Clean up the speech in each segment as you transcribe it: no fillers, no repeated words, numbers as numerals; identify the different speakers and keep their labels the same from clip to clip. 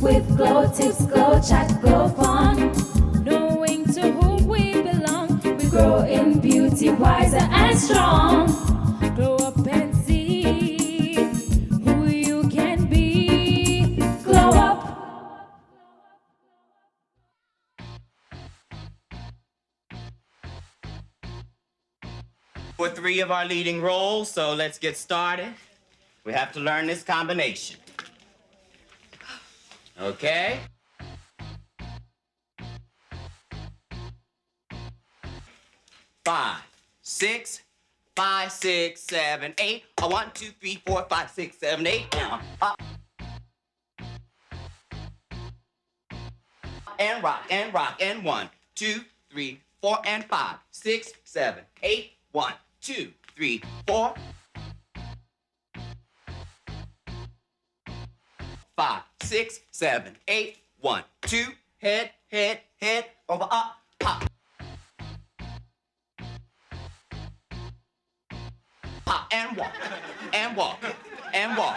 Speaker 1: With glow tips, glow chat, glow fun.
Speaker 2: Knowing to whom we belong, we
Speaker 1: Grow in beauty, wiser and strong.
Speaker 2: glow up and see who you can be.
Speaker 1: Glow up.
Speaker 3: For 3 of our leading roles, so let's get started. We have to learn this combination. Okay? Five, six, 5, 6, 7, 8. 1, 2, 3, 4, 5, 6, 7, 8. Now, up. And rock, and rock, and 1, 2, 3, 4, and 5, 6, 7, 8. 1, 2, 3, 4. 5, 6, 7, 8. 1, 2. Head, head, head, over, up, pop. Pop and walk, and walk, and walk,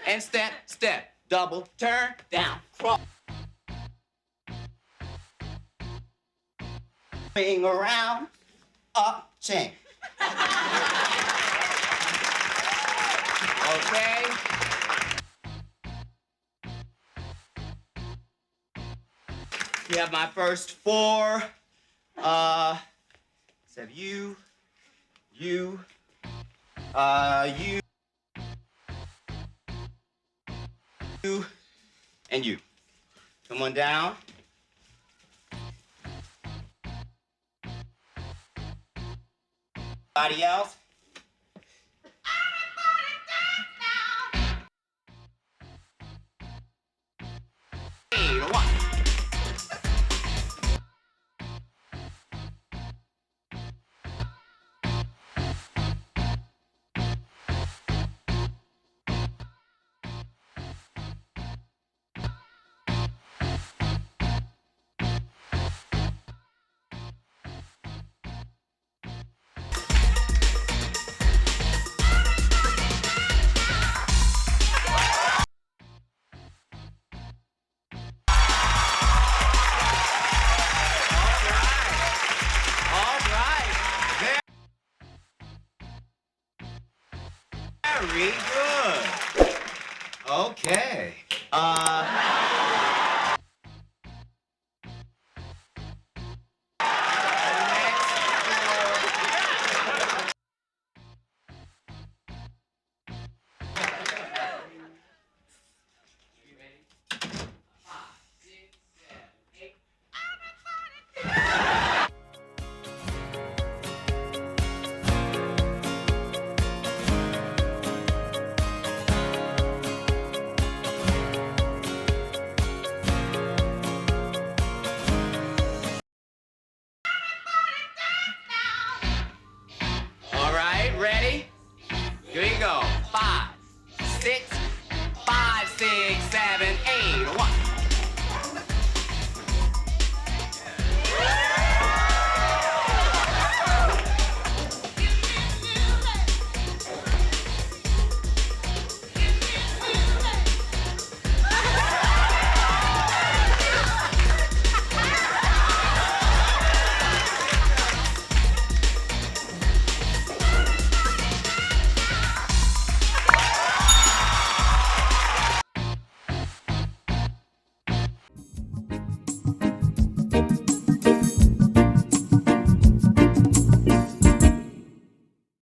Speaker 3: and step, step, double, turn, down, cross. Swing around, up, chain. Okay? We have my first 4. Let's have you, you, and you. Come on down. Anybody else?